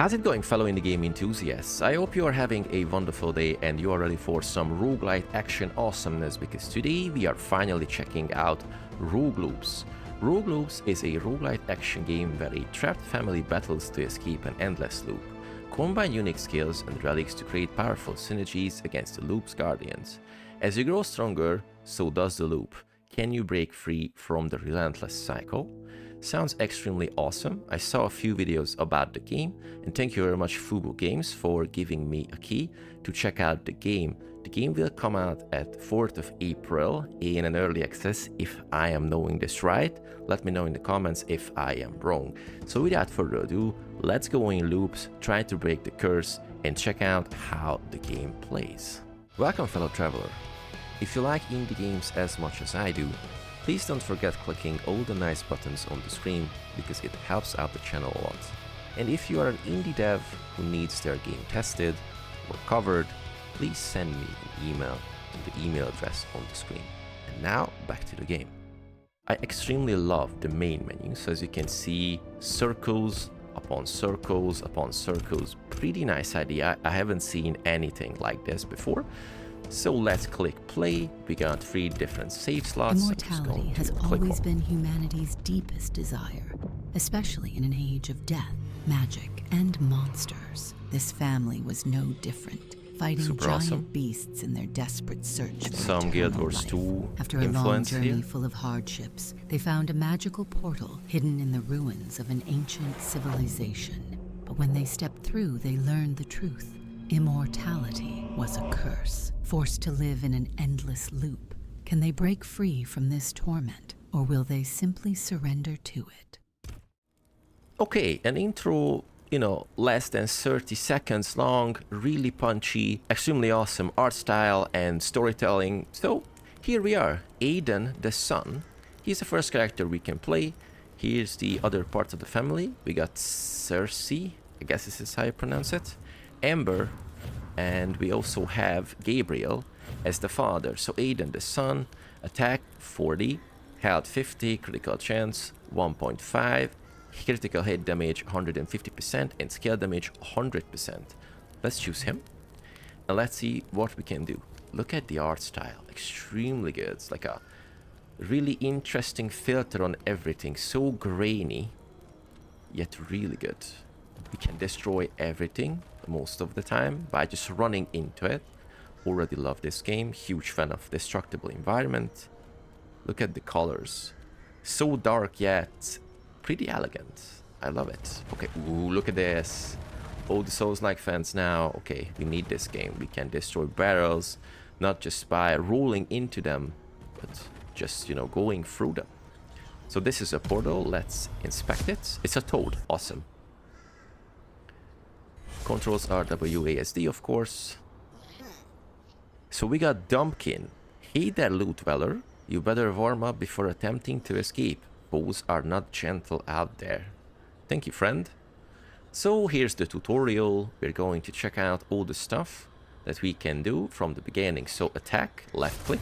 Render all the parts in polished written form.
How's it going, fellow indie game enthusiasts? I hope you are having a wonderful day and you are ready for some roguelite action awesomeness, because today we are finally checking out Rogue Loops. Rogue Loops is a roguelite action game where a trapped family battles to escape an endless loop. Combine unique skills and relics to create powerful synergies against the loop's guardians. As you grow stronger, so does the loop. Can you break free from the relentless cycle? Sounds extremely awesome. I saw a few videos about the game, and thank you very much Fubo Games for giving me a key to check out the game. The game will come out at 4th of April in an early access, if I am knowing this right. Let me know in the comments if I am wrong. So without further ado, let's go in loops, try to break the curse, and check out how the game plays. Welcome, fellow traveler. If you like indie games as much as I do, please don't forget clicking all the nice buttons on the screen, because it helps out the channel a lot. And if you are an indie dev who needs their game tested or covered, please send me an email to the email address on the screen. And now, back to the game. I extremely love the main menu, so as you can see, circles upon circles upon circles. Pretty nice idea. I haven't seen anything like this before. So let's click play. We got 3 different save slots. Immortality has always been humanity's deepest desire, especially in an age of death, magic, and monsters. This family was no different, fighting giant beasts in their desperate search for some Guild eternal Wars life. 2 After a long influence journey here. full of hardships, they found a magical portal hidden in the ruins of an ancient civilization. But when they stepped through, they learned the truth. Immortality was a curse, forced to live in an endless loop. Can they break free from this torment, or will they simply surrender to it? Okay, an intro, less than 30 seconds long, really punchy, extremely awesome art style and storytelling. So here we are, Aiden the son. He's the first character we can play. Here's the other part of the family. We got Cersei, I guess this is how you pronounce it, Amber, and we also have Gabriel as the father. So Aiden the son, attack 40, health 50, critical chance 1.5, critical hit damage 150%, and skill damage 100%. Let's choose him, and let's see what we can do. Look at the art style, extremely good. It's like a really interesting filter on everything, so grainy, yet really good. We can destroy everything most of the time by just running into it. Already love this game, huge fan of destructible environment. Look at the colors, so dark yet pretty elegant. I love it. Okay, ooh, look at this. All the Souls-like fans now. Okay, we need this game. We can destroy barrels, not just by rolling into them, but just, going through them. So this is a portal. Let's inspect it. It's a toad. Awesome. Controls are WASD, of course. So we got Dumpkin. Hey there, loot dweller. You better warm up before attempting to escape. Foes are not gentle out there. Thank you, friend. So here's the tutorial. We're going to check out all the stuff that we can do from the beginning. So attack, left click.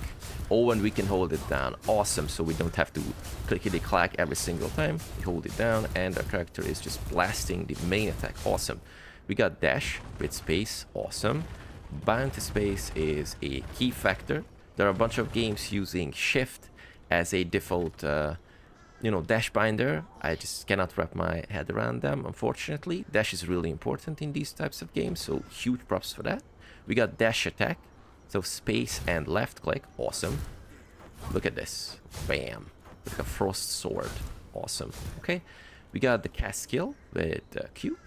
Oh, and we can hold it down. Awesome. So we don't have to clickety-clack every single time. We hold it down and our character is just blasting the main attack. Awesome. We got dash with space. Awesome. Bind to space is a key factor. There are a bunch of games using shift as a default dash binder. I just cannot wrap my head around them, unfortunately. Dash is really important in these types of games, so huge props for that. We got dash attack, so space and left click. Awesome. Look at this. Bam. Like a frost sword. Awesome. Okay. We got the cast skill with Q.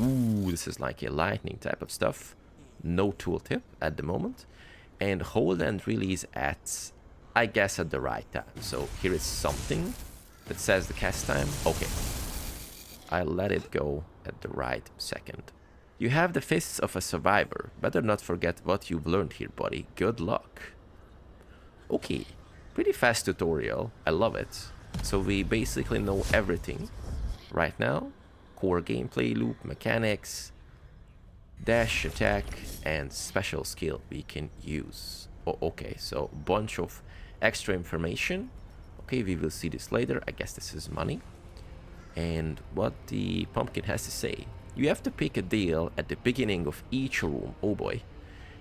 Ooh, this is like a lightning type of stuff. No tooltip at the moment. And hold and release at, I guess, at the right time. So here is something that says the cast time. Okay. I let it go at the right second. You have the fists of a survivor. Better not forget what you've learned here, buddy. Good luck. Okay. Pretty fast tutorial. I love it. So we basically know everything right now. Core gameplay loop, mechanics, dash attack, and special skill we can use. Oh, okay, so bunch of extra information. Okay, we will see this later. I guess this is money. And what the pumpkin has to say. You have to pick a deal at the beginning of each room. Oh boy.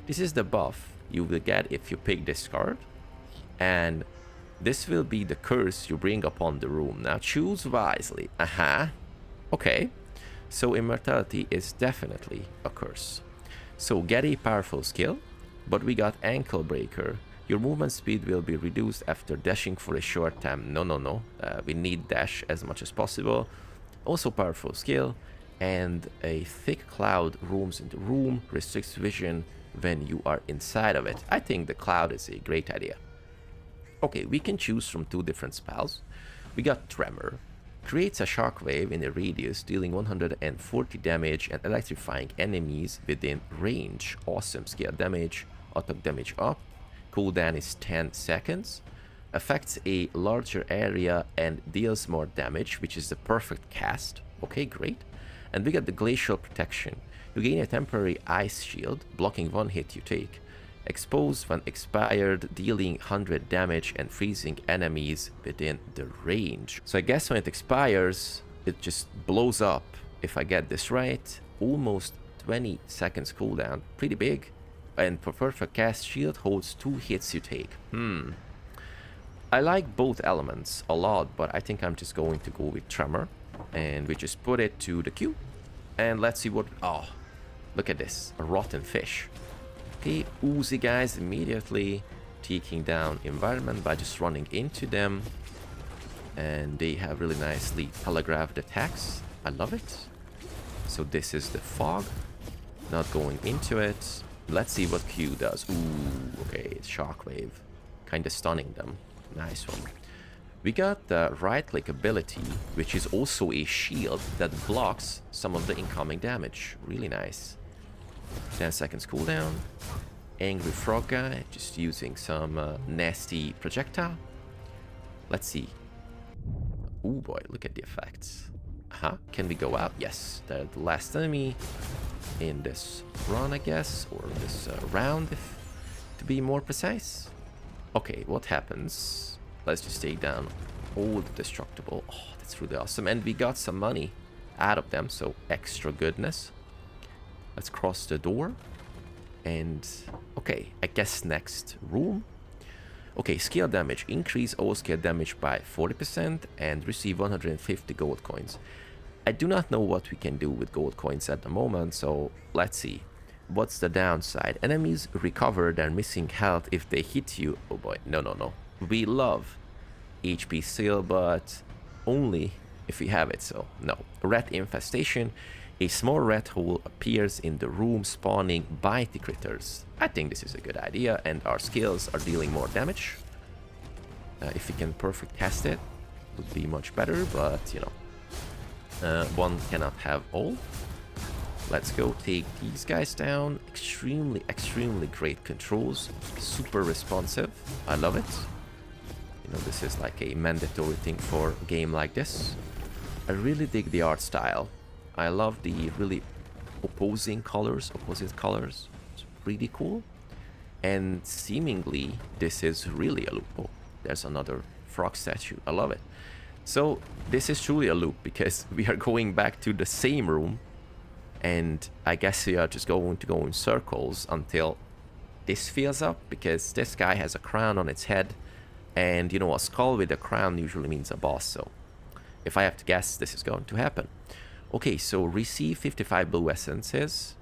This is the buff you will get if you pick this card. And this will be the curse you bring upon the room. Now choose wisely. Okay. So immortality is definitely a curse. So get a powerful skill. But we got ankle breaker. Your movement speed will be reduced after dashing for a short time. No. We need dash as much as possible. Also powerful skill. And a thick cloud rooms in the room. Restricts vision when you are inside of it. I think the cloud is a great idea. Okay, we can choose from 2 different spells. We got Tremor. Creates a shockwave in a radius, dealing 140 damage and electrifying enemies within range. Awesome scale damage. Attack damage up. Cooldown is 10 seconds. Affects a larger area and deals more damage, which is the perfect cast. Okay, great. And we got the Glacial Protection. You gain a temporary ice shield, blocking 1 hit you take. Exposed when expired, dealing 100 damage and freezing enemies within the range. So I guess when it expires, it just blows up. If I get this right, almost 20 seconds cooldown. Pretty big. And for perfect cast, shield holds 2 hits you take. I like both elements a lot, but I think I'm just going to go with Tremor. And we just put it to the queue. And let's see what... Oh, look at this. A rotten fish. Okay, oozy guys immediately taking down environment by just running into them. And they have really nicely telegraphed attacks. I love it. So this is the fog. Not going into it. Let's see what Q does. Ooh, okay, shockwave. Kinda stunning them. Nice one. We got the right click ability, which is also a shield that blocks some of the incoming damage. Really nice. 10 seconds cooldown. Angry frog guy, just using some nasty projectile. Let's see. Oh boy, look at the effects. Can we go out? Yes, they're the last enemy in this run, I guess, or this round, if to be more precise. Okay, what happens? Let's just take down all the destructible. Oh, that's really awesome. And we got some money out of them, so extra goodness. Let's cross the door. And, okay, I guess next room. Okay, scale damage. Increase all scale damage by 40% and receive 150 gold coins. I do not know what we can do with gold coins at the moment, so let's see. What's the downside? Enemies recover their missing health if they hit you. Oh boy, no. We love HP seal, but only if we have it, so no. Rat infestation. A small rat hole appears in the room, spawning bitey critters. I think this is a good idea, and our skills are dealing more damage. If we can perfect cast it, would be much better, but you know, one cannot have all. Let's go take these guys down. Extremely great controls. Super responsive. I love it. You know, this is like a mandatory thing for a game like this. I really dig the art style. I love the really opposite colors. It's really cool. And seemingly, this is really a loop. Oh, there's another frog statue. I love it. So, this is truly a loop because we are going back to the same room. And I guess we are just going to go in circles until this fills up, because this guy has a crown on its head. And, you know, a skull with a crown usually means a boss. So, if I have to guess, this is going to happen. Okay, so receive 55 blue essences.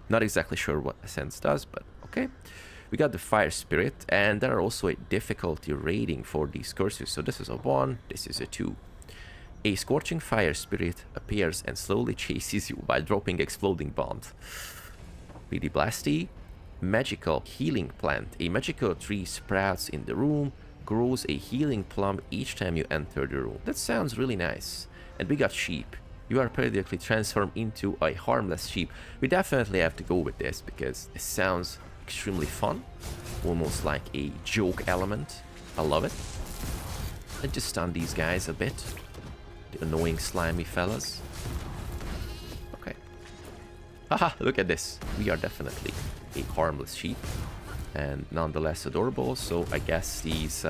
Not exactly sure what essence does, but okay. We got the fire spirit, and there are also a difficulty rating for these curses. So this is a 1, this is a 2. A scorching fire spirit appears and slowly chases you while dropping exploding bombs. Really blasty. Magical healing plant. A magical tree sprouts in the room, grows a healing plum each time you enter the room. That sounds really nice. And we got sheep. You are periodically transformed into a harmless sheep. We definitely have to go with this because it sounds extremely fun. Almost like a joke element. I love it. Let's just stun these guys a bit. The annoying slimy fellas. Okay. Haha, look at this. We are definitely a harmless sheep. And nonetheless adorable. So I guess these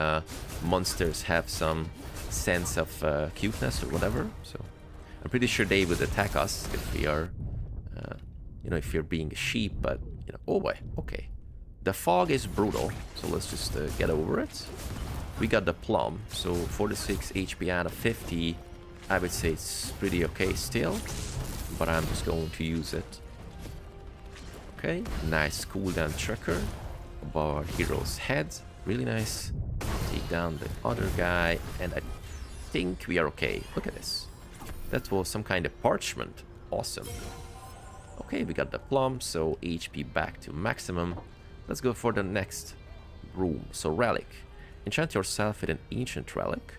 monsters have some sense of cuteness or whatever. So I'm pretty sure they would attack us if we are, you know, if you're being a sheep, but, you know, oh boy, okay. The fog is brutal, so let's just get over it. We got the plum, so 46 HP out of 50, I would say it's pretty okay still, but I'm just going to use it. Okay, nice cooldown tracker above our hero's head, really nice. Take down the other guy, and I think we are okay. Look at this. That was some kind of parchment. Awesome. Okay, we got the plum, so HP back to maximum. Let's go for the next room. So relic. Enchant yourself with an ancient relic.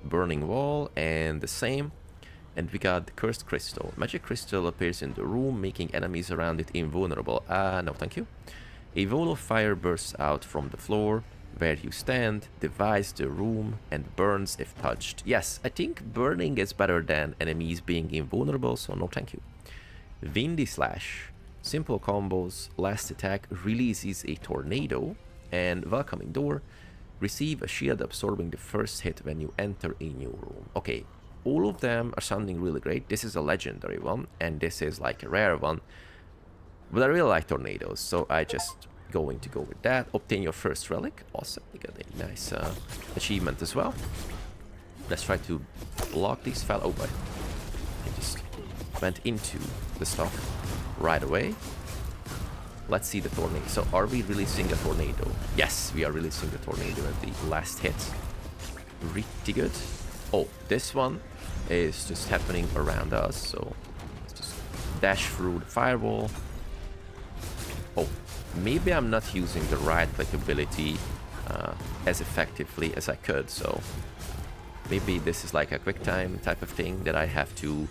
Burning wall, and the same. And we got the cursed crystal. Magic crystal appears in the room, making enemies around it invulnerable. No thank you. A wall of fire bursts out from the floor where you stand, divides the room, and burns if touched. Yes, I think burning is better than enemies being invulnerable, so no thank you. Windy slash. Simple combos. Last attack releases a tornado. And welcoming door. Receive a shield absorbing the first hit when you enter a new room. Okay, all of them are sounding really great. This is a legendary one, and this is like a rare one. But I really like tornadoes, so I just going to go with that. Obtain your first relic. Awesome, we got a nice achievement as well. Let's try to block these fellow. Oh boy, I just went into the stuff right away. Let's see the tornado. So are we releasing a tornado? Yes, we are releasing the tornado at the last hit. Pretty good. Oh, this one is just happening around us, so let's just dash through the firewall. Oh, maybe I'm not using the right click ability as effectively as I could, so maybe this is like a quick time type of thing that I have to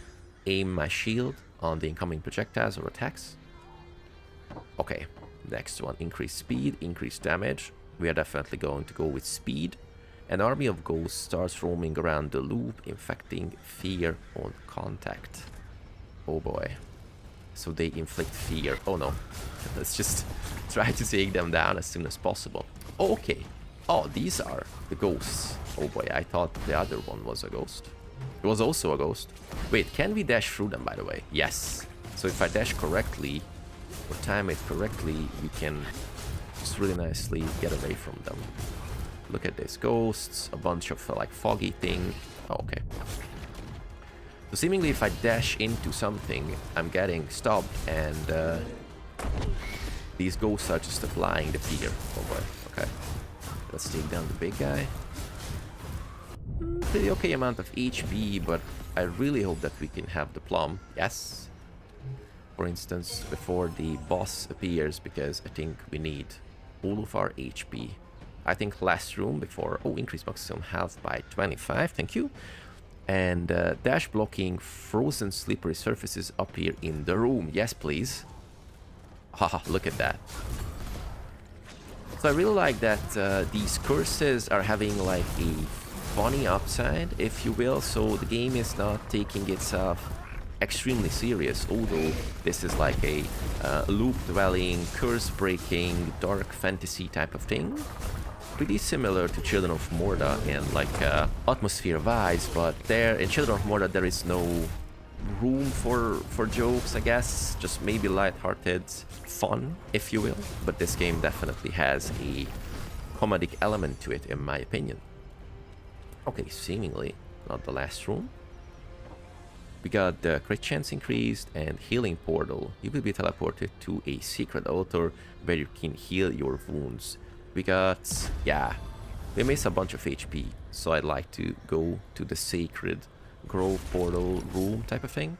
aim my shield on the incoming projectiles or attacks. Okay, next one, increase speed, increase damage. We are definitely going to go with speed. An army of ghosts starts roaming around the loop, infecting fear on contact. Oh boy. So they inflict fear. Oh no. Let's just try to take them down as soon as possible. Oh, okay. Oh, these are the ghosts. Oh boy, I thought the other one was a ghost. It was also a ghost. Wait, can we dash through them, by the way? Yes. So if I dash correctly, or time it correctly, we can just really nicely get away from them. Look at this, ghosts, a bunch of like foggy thing. Oh, okay. So seemingly if I dash into something, I'm getting stopped, and these ghosts are just applying the fear. Oh boy, okay. Let's take down the big guy. Pretty okay amount of HP, but I really hope that we can have the plum. Yes. For instance, before the boss appears, because I think we need all of our HP. I think last room before... Oh, increase maximum health by 25, thank you. And dash blocking frozen slippery surfaces appear in the room. Yes, please. Haha, look at that. So I really like that these curses are having like a funny upside, if you will. So the game is not taking itself extremely serious, although this is like a loop-dwelling, curse-breaking, dark fantasy type of thing. Pretty similar to Children of Morta in like atmosphere-wise, but there in Children of Morta there is no room for jokes, I guess. Just maybe light-hearted fun, if you will. But this game definitely has a comedic element to it, in my opinion. Okay, seemingly not the last room. We got the crit chance increased and healing portal. You will be teleported to a secret altar where you can heal your wounds. We got, yeah, we missed a bunch of HP, so I'd like to go to the sacred grove portal room type of thing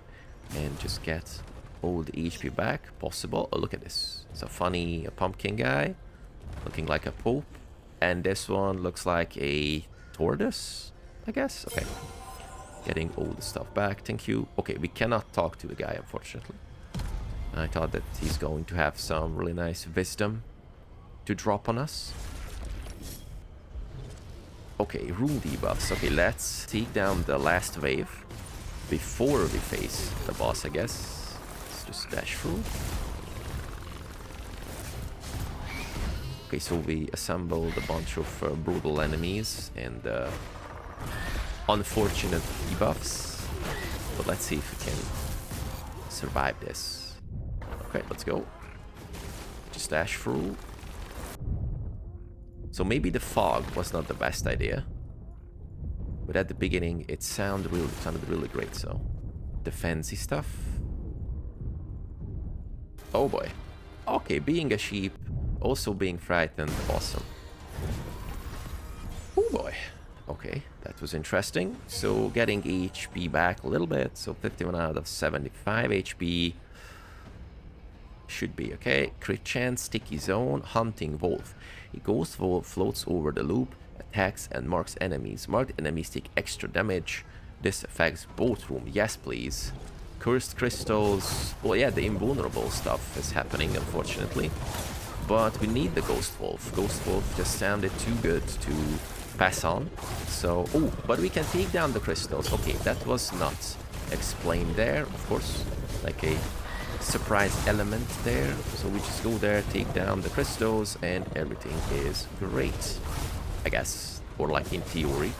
and just get all the HP back possible. Oh, look at this. It's a funny pumpkin guy looking like a pope, and this one looks like a tortoise, I guess. Okay. Getting all the stuff back, thank you. Okay, we cannot talk to the guy, unfortunately. I thought that he's going to have some really nice wisdom to drop on us. Okay, room debuffs. Okay, let's take down the last wave before we face the boss, I guess. Let's just dash through. Okay, so we assembled a bunch of brutal enemies and unfortunate debuffs. but let's see if we can survive this. Okay, let's go. Just dash through. So maybe the fog was not the best idea, but at the beginning it sounded really great. So the fancy stuff. Oh boy. Okay, being a sheep, also being frightened, awesome. Oh boy. Okay, that was interesting. So getting HP back a little bit. So 51 out of 75 HP. Should be okay. Crit chance, sticky zone, hunting wolf. A ghost wolf floats over the loop, attacks and marks enemies. Marked enemies take extra damage. This affects both rooms. Yes, please. Cursed crystals. Well, yeah, the invulnerable stuff is happening, unfortunately. But we need the ghost wolf. Ghost wolf just sounded too good to pass on. So, oh, but we can take down the crystals. Okay, that was not explained there, of course. Like a surprise element there. So we just go there, take down the crystals, and everything is great, I guess. Or like in theory.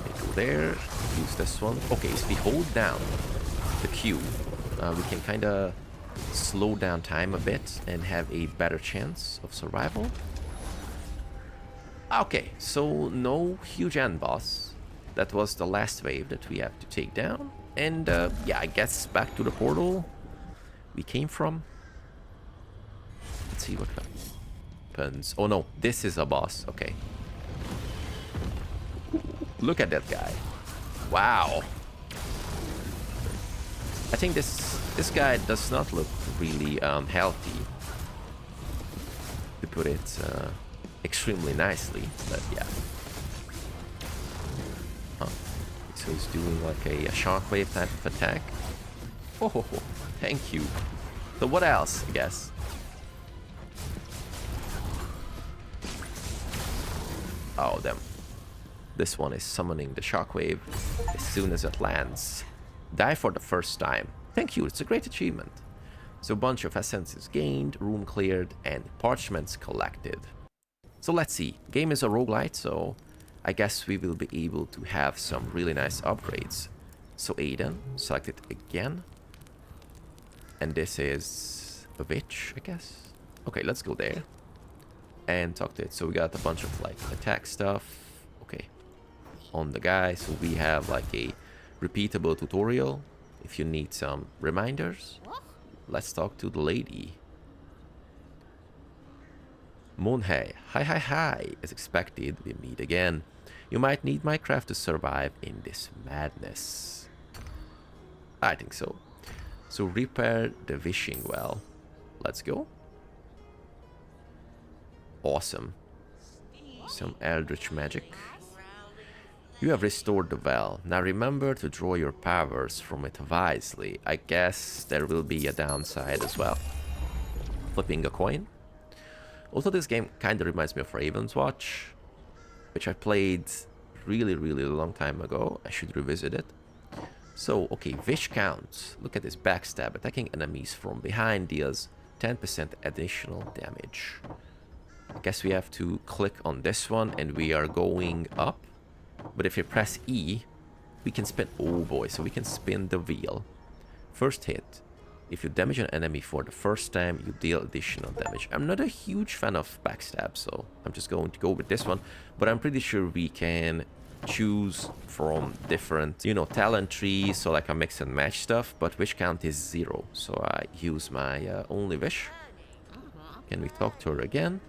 We go there, use this one. Okay, so we hold down the Q. We can kind of slow down time a bit and have a better chance of survival. Okay, so no huge end boss. That was the last wave that we have to take down. And yeah, I guess back to the portal we came from. Let's see what happens. Oh no, this is a boss. Okay. Look at that guy. Wow. I think this guy does not look really healthy, to put it extremely nicely, but yeah. Huh. So he's doing like a shockwave type of attack. Oh, thank you. So what else, I guess? Oh, damn. This one is summoning the shockwave as soon as it lands. Die for the first time. Thank you, it's a great achievement. So a bunch of essences gained, room cleared, and parchments collected. So let's see. Game is a roguelite, so I guess we will be able to have some really nice upgrades. So Aiden, select it again. And this is a witch, I guess. Okay, let's go there and talk to it. So we got a bunch of like attack stuff. Okay, on the guy. So we have like a repeatable tutorial. If you need some reminders, let's talk to the lady. Monhei, hi. As expected, we meet again. You might need my craft to survive in this madness. I think so. So repair the wishing well. Let's go. Awesome. Some eldritch magic. You have restored the well. Now remember to draw your powers from it wisely. I guess there will be a downside as well. Flipping a coin. Also, this game kind of reminds me of Raven's Watch, which I played really long time ago. I should revisit it. So, okay, wish count. Look at this backstab. Attacking enemies from behind deals 10% additional damage. I guess we have to click on this one and we are going up. But if you press E, we can spin. Oh boy, so we can spin the wheel. First hit. If you damage an enemy for the first time, you deal additional damage. I'm not a huge fan of backstab, so I'm just going to go with this one. But I'm pretty sure we can choose from different, you know, talent trees, so like a mix and match stuff. But wish count is 0, so I use my only wish. Can we talk to her again?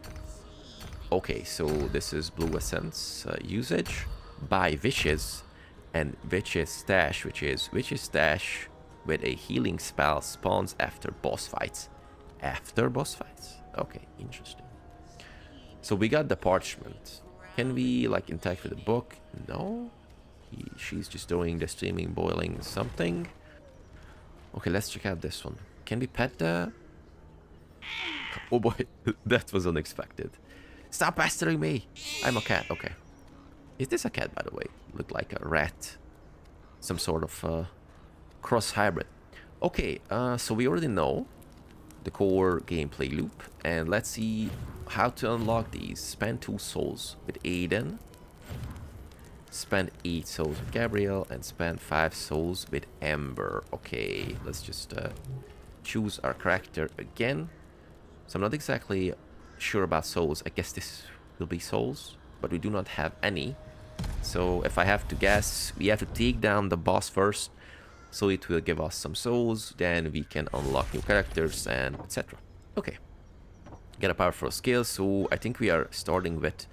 Okay, so this is blue essence usage. Buy wishes and witch's stash, which is witch's stash with a healing spell spawns after boss fights. After boss fights? Okay, interesting. So we got the parchment. Can we like interact with the book? No. She's just doing the steaming, boiling something. Okay, let's check out this one. Can we pet the... Oh boy, that was unexpected. Stop pestering me! I'm a cat, okay. Is this a cat, by the way? Look like a rat. Some sort of cross hybrid. Okay, so we already know the core gameplay loop. And let's see how to unlock these. Spend 2 souls with Aiden. Spend 8 souls with Gabriel and spend 5 souls with Amber. Okay, let's just choose our character again. So I'm not exactly sure about souls. I guess this will be souls, but we do not have any. So if I have to guess, we have to take down the boss first, so it will give us some souls, then we can unlock new characters and etc. Okay, get a powerful skill, so I think we are starting with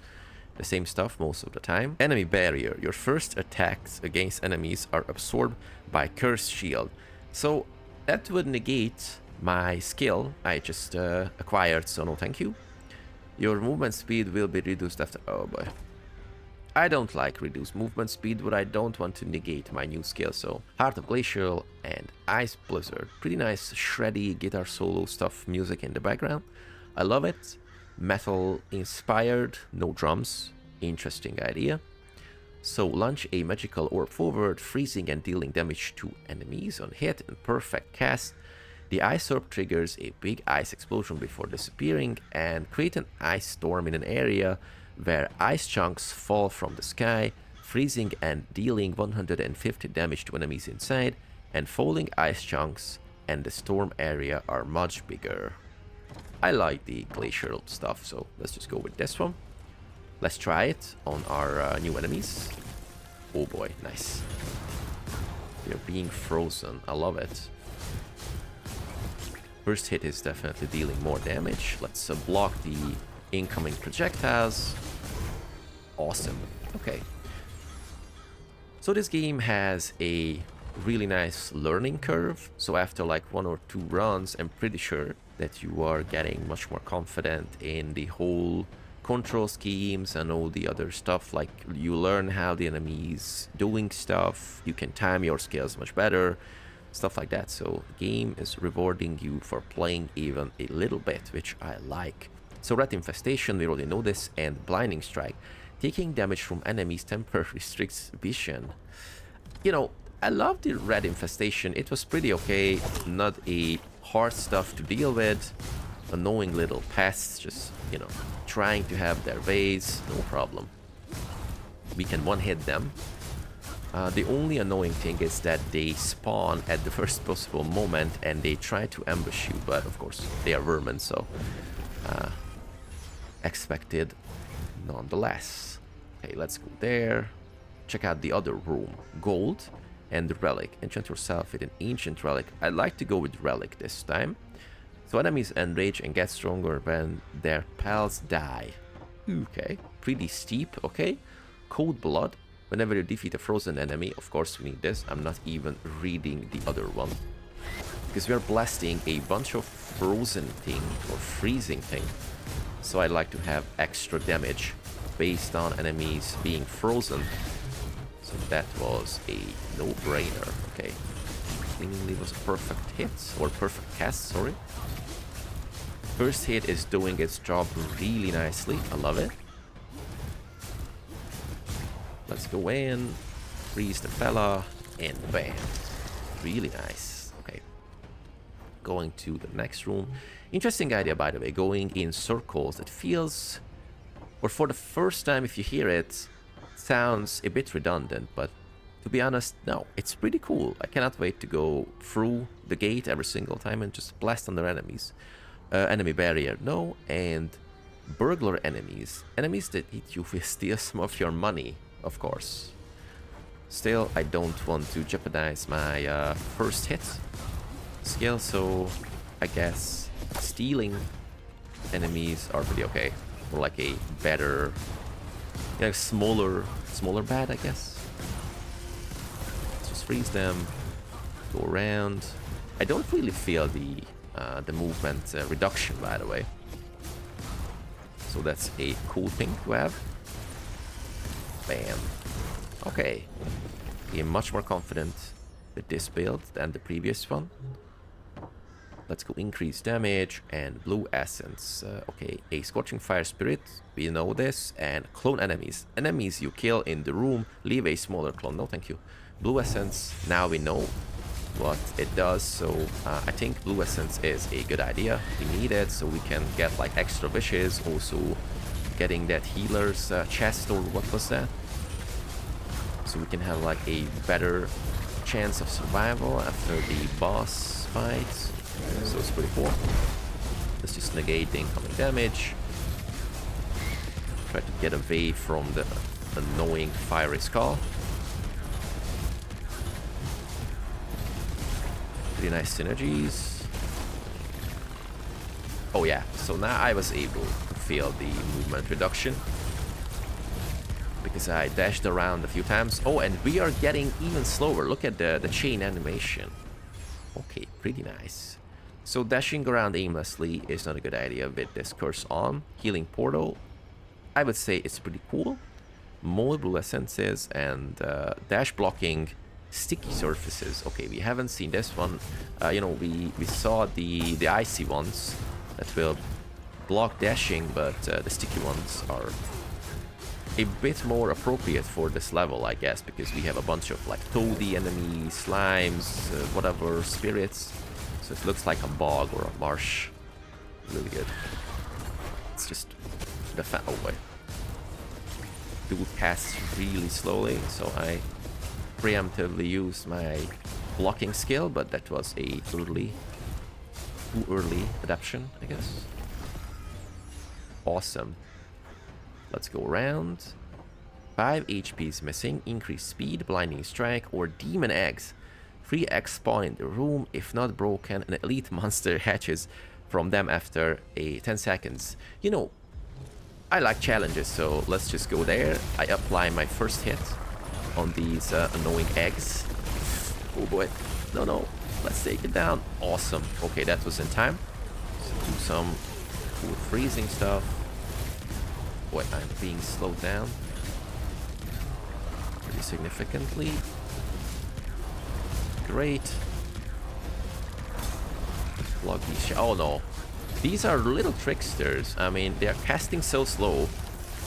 the same stuff most of the time. Enemy barrier. Your first attacks against enemies are absorbed by cursed shield. So that would negate my skill I just acquired, so no thank you. Your movement speed will be reduced after... Oh boy. I don't like reduced movement speed, but I don't want to negate my new skill, so Heart of Glacial and Ice Blizzard. Pretty nice shreddy guitar solo stuff music in the background. I love it. Metal inspired, no drums. Interesting idea. So launch a magical orb forward, freezing and dealing damage to enemies on hit and perfect cast. The ice orb triggers a big ice explosion before disappearing and create an ice storm in an area where ice chunks fall from the sky, freezing and dealing 150 damage to enemies inside, and falling ice chunks and the storm area are much bigger. I like the glacial stuff, so let's just go with this one. Let's try it on our new enemies. Oh boy, nice. They're being frozen. I love it. First hit is definitely dealing more damage. Let's block the incoming projectiles. Awesome. Okay. So this game has a really nice learning curve. So after like 1 or 2 runs, I'm pretty sure that you are getting much more confident in the whole control schemes and all the other stuff. Like you learn how the enemy's doing stuff, you can time your skills much better, stuff like that. So the game is rewarding you for playing even a little bit, which I like. So Rat Infestation, we already know this, and Blinding Strike. Taking damage from enemies temporarily restricts vision. You know, I love the Rat Infestation. It was pretty okay, not a hard stuff to deal with. Annoying little pests, just, you know, trying to have their ways, no problem. We can one-hit them. The only annoying thing is that they spawn at the first possible moment and they try to ambush you, but of course they are vermin, so expected nonetheless. Okay, let's go there. Check out the other room. Gold and the relic. Enchant yourself with an ancient relic. I'd like to go with relic this time. So enemies enrage and get stronger when their pals die. Okay, pretty steep, okay. Cold blood. Whenever you defeat a frozen enemy, of course we need this. I'm not even reading the other one, because we are blasting a bunch of frozen thing or freezing thing. So I'd like to have extra damage based on enemies being frozen. So that was a no-brainer. Okay, seemingly was a perfect hit, or perfect cast, sorry. First hit is doing its job really nicely. I love it. Let's go in, freeze the fella, and bam. Really nice. Okay. Going to the next room. Interesting idea, by the way, going in circles. It feels, or for the first time if you hear it, sounds a bit redundant, but to be honest, no, it's pretty cool. I cannot wait to go through the gate every single time and just blast on their enemies. Enemy barrier, no, and burglar enemies. Enemies that hit you will steal some of your money, of course. Still, I don't want to jeopardize my first hit skill, so I guess stealing enemies are pretty okay. More like a better, you know, smaller bad, I guess. Let's just freeze them, go around. I don't really feel the movement reduction, by the way. So that's a cool thing to have. Bam. Okay. I'm much more confident with this build than the previous one. Let's go increase damage and blue essence. Okay, a scorching fire spirit, we know this, and clone enemies. Enemies you kill in the room, leave a smaller clone. No, thank you. Blue essence, now we know what it does, so I think blue essence is a good idea. We need it so we can get like extra wishes. Also getting that healer's chest, or what was that? so we can have like a better chance of survival after the boss fight. So it's pretty cool. Let's just negate the incoming damage. Try to get away from the annoying fiery skull. Pretty nice synergies. Oh yeah, so now I was able to feel the movement reduction because I dashed around a few times. Oh, and we are getting even slower. Look at the chain animation. Okay, pretty nice. So dashing around aimlessly is not a good idea with this curse on. Healing portal, I would say it's pretty cool. More blue essences and dash blocking sticky surfaces. Okay, we haven't seen this one. You know, we saw the icy ones that will block dashing, but the sticky ones are a bit more appropriate for this level, I guess, because we have a bunch of like toady enemies, slimes, whatever, spirits. So it looks like a bog or a marsh. Really good. It's just the oh boy. Dude casts really slowly, so I preemptively used my blocking skill, but that was a too early adaptation, I guess. Awesome. Let's go around. 5 HP is missing. Increased speed, blinding strike, or demon eggs. 3 eggs spawn in the room. If not broken, an elite monster hatches from them after 10 seconds. You know, I like challenges, so let's just go there. I apply my first hit on these annoying eggs. Oh boy. No. Let's take it down. Awesome. Okay, that was in time. Let's do some cool freezing stuff. Boy, I'm being slowed down pretty significantly. Great. Block these. Oh no. These are little tricksters. I mean, they're casting so slow.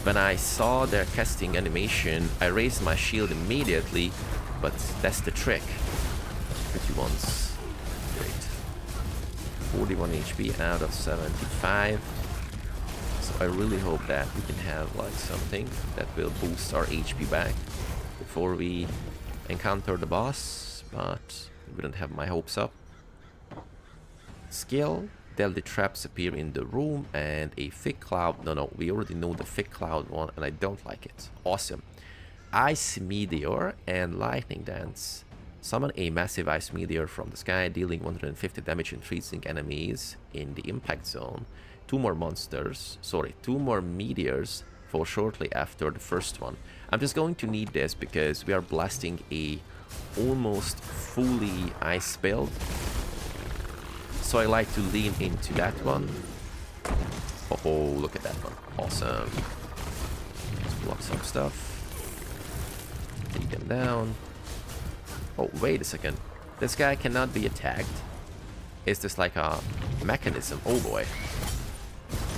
When I saw their casting animation, I raised my shield immediately, but that's the trick. Pretty ones. Great. 41 HP out of 75. So I really hope that we can have like something that will boost our HP back before we encounter the boss, but I wouldn't have my hopes up. Skill. Deadly traps appear in the room and a thick cloud. No, we already know the thick cloud one and I don't like it. Awesome. Ice meteor and lightning dance. Summon a massive ice meteor from the sky, dealing 150 damage and freezing enemies in the impact zone. 2 more meteors fall shortly after the first one. I'm just going to need this because we are blasting a almost fully ice build. So I like to lean into that one. Oh, look at that one. Awesome. Let's block some stuff. Take them down. Oh, wait a second. This guy cannot be attacked. Is this like a mechanism? Oh boy.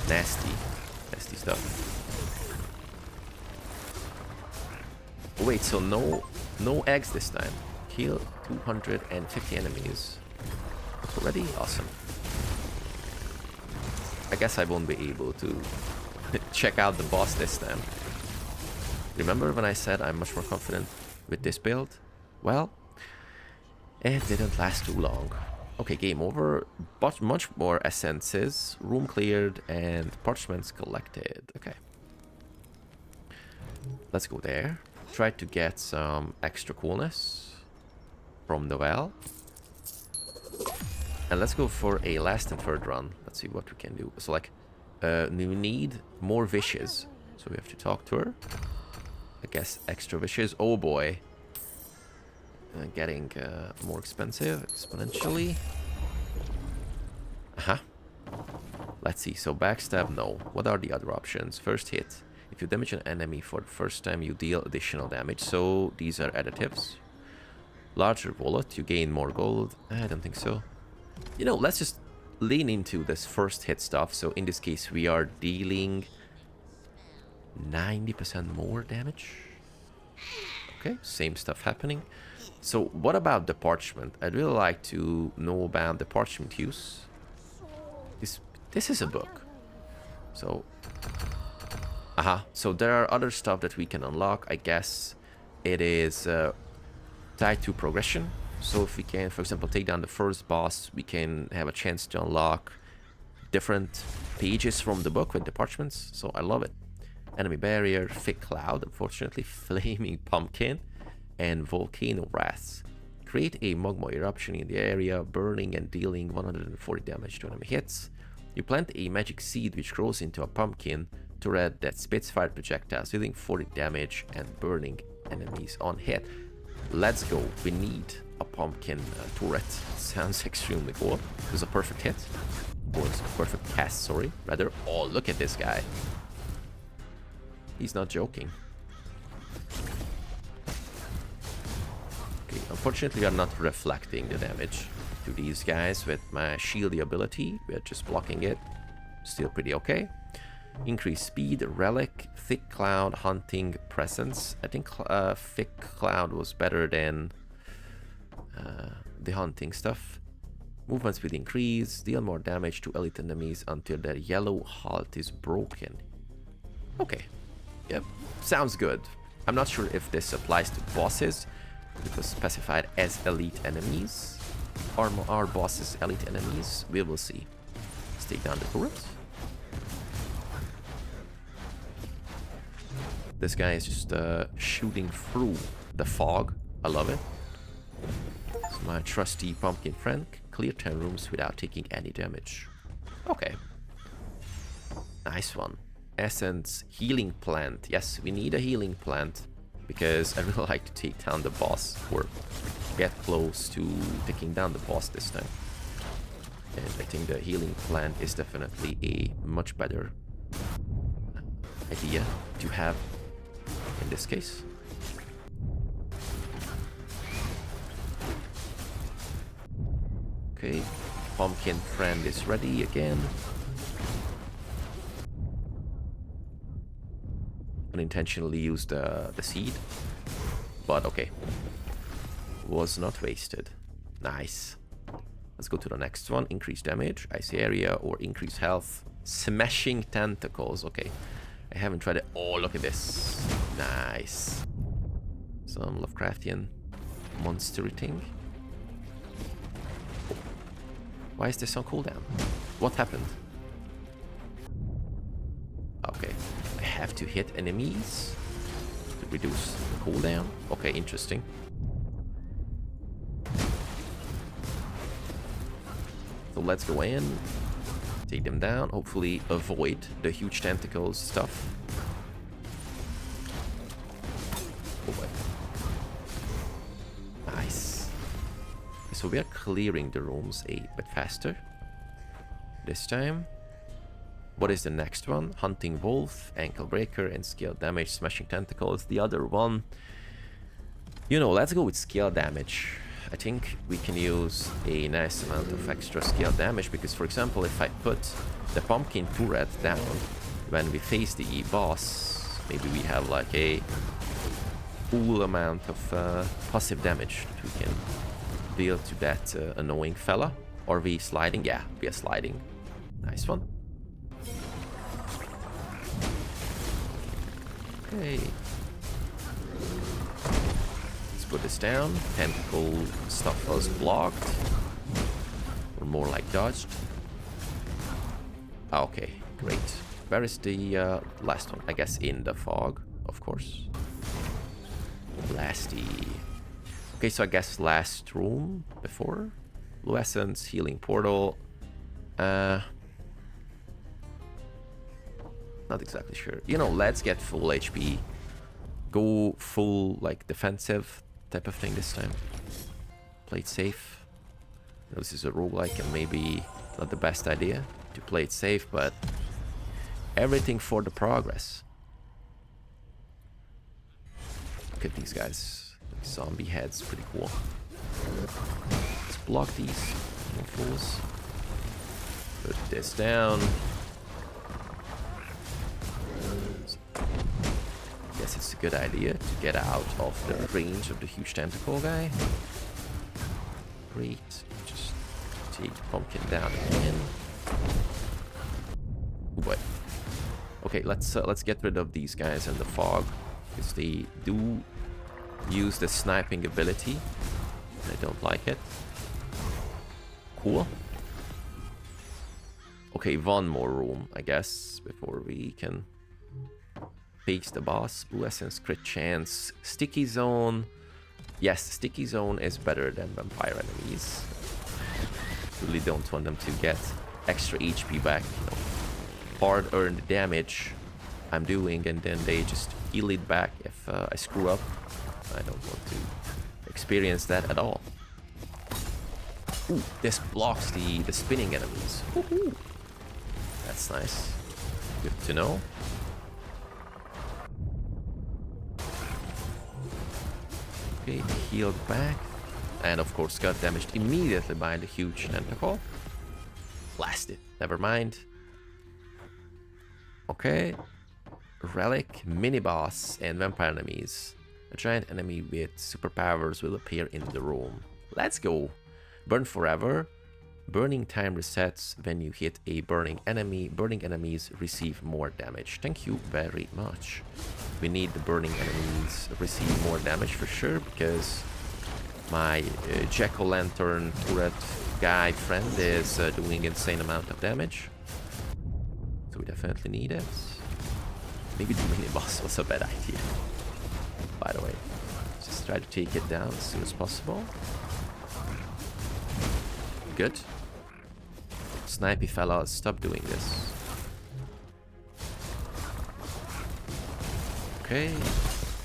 Nasty. Nasty stuff. Oh, wait, so no eggs this time. Kill 250 enemies. Already? Awesome. I guess I won't be able to check out the boss this time. Remember when I said I'm much more confident with this build? Well, it didn't last too long. Okay, game over. But much more essences, room cleared, and parchments collected. Okay. Let's go there. Try to get some extra coolness from the well. And let's go for a last and third run. Let's see what we can do. So like, we need more wishes. So we have to talk to her. I guess extra wishes. Oh boy. Getting more expensive exponentially. Let's see. So backstab, no. What are the other options? First hit. If you damage an enemy for the first time, you deal additional damage. So these are additives. Larger wallet, you gain more gold. I don't think so. You know, let's just lean into this first hit stuff. So in this case, we are dealing 90% more damage. Okay, same stuff happening. So what about the parchment? I'd really like to know about the parchment use. This is a book. So, so there are other stuff that we can unlock. I guess it is tied to progression. So if we can, for example, take down the first boss, we can have a chance to unlock different pages from the book with the parchments. So I love it. Enemy barrier, thick cloud, unfortunately, flaming pumpkin, and volcano wraths. Create a magma eruption in the area, burning and dealing 140 damage to enemy hits. You plant a magic seed which grows into a pumpkin turret that spits fire projectiles, dealing 40 damage and burning enemies on hit. Let's go. We need a pumpkin turret. Sounds extremely cool. It was a perfect hit. Or it's a perfect cast, sorry. Rather. Oh, look at this guy. He's not joking. Okay, unfortunately we are not reflecting the damage to these guys with my shieldy ability. We are just blocking it. Still pretty okay. Increase speed, relic, thick cloud, hunting, presence. I think thick cloud was better than the hunting stuff. Movement speed increase, deal more damage to elite enemies until their yellow halt is broken. Okay, yep, sounds good. I'm not sure if this applies to bosses. It was specified as elite enemies. Are bosses elite enemies? We will see. Let's take down the turret. This guy is just shooting through the fog. I love it. It's my trusty pumpkin friend. Clear 10 rooms without taking any damage. Okay. Nice one. Essence healing plant. Yes, we need a healing plant because I really like to take down the boss or get close to taking down the boss this time. And I think the healing plant is definitely a much better idea to have in this case. Okay, pumpkin friend is ready again. Unintentionally used the seed, but okay. Was not wasted. Nice. Let's go to the next one. Increase damage, icy area, or increase health. Smashing tentacles. Okay, I haven't tried it. Oh, look at this. Nice. Some Lovecraftian monstery thing. Why is this on cooldown? What happened? Okay, I have to hit enemies to reduce the cooldown. Okay, interesting. So let's go in, take them down, hopefully avoid the huge tentacles stuff. Oh boy. Nice. So we are clearing the rooms a bit faster this time. What is the next one? Hunting wolf, ankle breaker, and scale damage, smashing tentacles. The other one, you know, let's go with scale damage. I think we can use a nice amount of extra scale damage because, for example, if I put the pumpkin turret down when we face the boss, maybe we have like a full amount of passive damage that we can deal to that annoying fella. Are we sliding? Yeah, we are sliding. Nice one. Okay. Let's put this down. Tentacle stuff was blocked. Or more like dodged. Okay, great. Where is the last one? I guess in the fog, of course. Blasty. Okay, so I guess last room before. Blue Essence, Healing Portal. Not exactly sure. You know, let's get full HP. Go full, like, defensive type of thing this time. Play it safe. You know, this is a roguelike and maybe not the best idea to play it safe, but everything for the progress. Look at these guys. Like zombie heads, pretty cool. Let's block these fools. Put this down. Guess it's a good idea to get out of the range of the huge tentacle guy. Great. Just take the pumpkin down again. Oh boy. Okay, let's get rid of these guys in the fog because they do use the sniping ability. I don't like it. Cool. Okay, one more room, I guess, before we can face the boss. Blue Essence, crit chance, sticky zone. Yes, sticky zone is better than vampire enemies. Really don't want them to get extra HP back, you know, hard-earned damage I'm doing, and then they just heal it back if I screw up. I don't want to experience that at all. Ooh, this blocks the spinning enemies. Woohoo! That's nice. Good to know. Okay, healed back. And of course got damaged immediately by the huge tentacle. Blasted. Never mind. Okay. Relic, mini-boss, and vampire enemies. A giant enemy with superpowers will appear in the room. Let's go. Burn forever. Burning time resets when you hit a burning enemy. Burning enemies receive more damage. Thank you very much. We need the burning enemies receive more damage for sure, because my jack-o'-lantern turret guy friend is doing insane amount of damage. So we definitely need it. Maybe the mini-boss was a bad idea. By the way, just try to take it down as soon as possible. Good. Snipey fellas, stop doing this. Okay.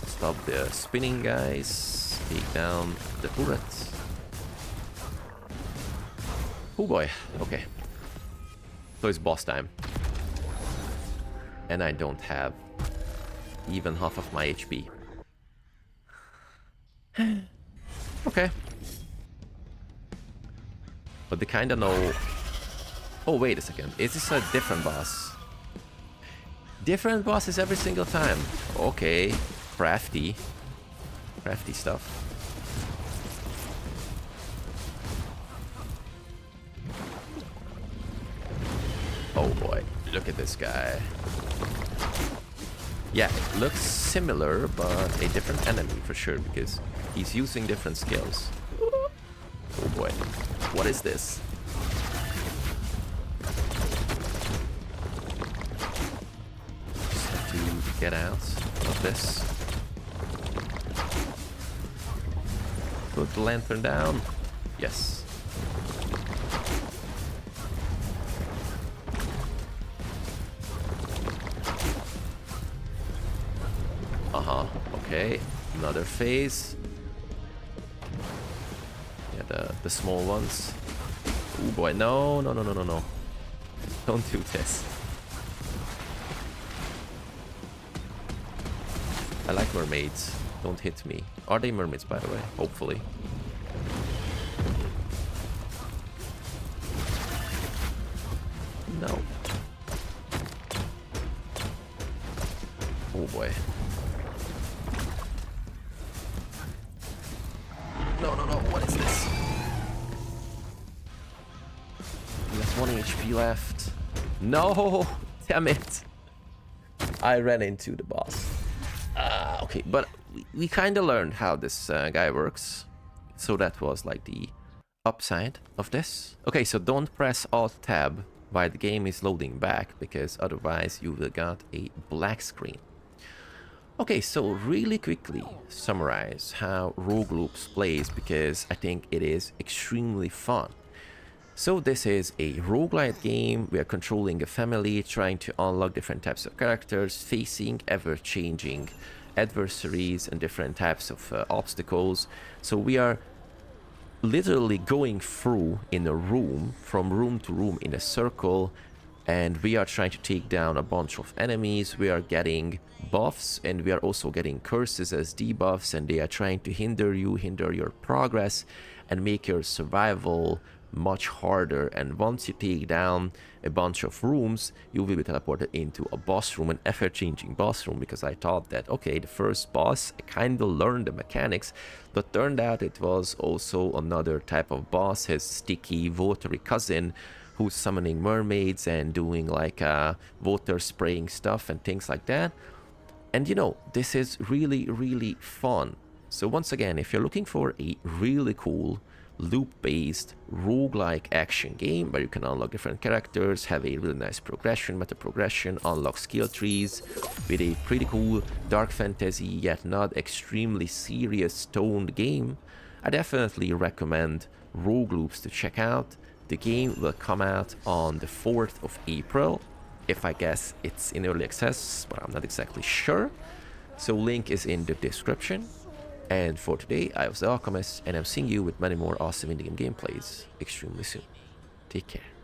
Stop the spinning guys. Take down the turret. Oh boy. Okay. So it's boss time. And I don't have even half of my HP. Okay. But they kinda know... Oh, wait a second. Is this a different boss? Different bosses every single time. Okay. Crafty. Crafty stuff. Oh boy. Look at this guy. Yeah, it looks similar, but a different enemy for sure, because he's using different skills. Oh boy. What is this? Just have to get out of this. Put the lantern down. Yes. Okay, another phase. Yeah, the small ones. Oh boy, no. Don't do this. I like mermaids. Don't hit me. Are they mermaids, by the way? Hopefully. No. Oh boy. No, what is this? He has 1 HP left. No! Damn it! I ran into the boss. Okay, but we kind of learned how this guy works. So that was like the upside of this. Okay, so don't press Alt-Tab while the game is loading back, because otherwise you will get a black screen. Okay, so really quickly summarize how Rogue Loops plays, because I think it is extremely fun. So this is a roguelite game. We are controlling a family, trying to unlock different types of characters, facing ever-changing adversaries and different types of obstacles. So we are literally going through in a room, from room to room in a circle, and we are trying to take down a bunch of enemies. We are getting buffs, and we are also getting curses as debuffs, and they are trying to hinder your progress and make your survival much harder. And once you take down a bunch of rooms, you will be teleported into a boss room, an ever-changing boss room, because I thought that, okay, the first boss, I kind of learned the mechanics, but turned out it was also another type of boss, his sticky, watery cousin, who's summoning mermaids and doing like water spraying stuff and things like that. And you know, this is really, really fun. So once again, if you're looking for a really cool loop-based roguelike action game where you can unlock different characters, have a really nice progression, meta progression, unlock skill trees with a pretty cool dark fantasy yet not extremely serious toned game, I definitely recommend Rogue Loops to check out. The game will come out on the 4th of April. If I guess it's in early access, but I'm not exactly sure. So link is in the description. And for today, I was the Alchemist, and I'm seeing you with many more awesome indie game gameplays extremely soon. Take care.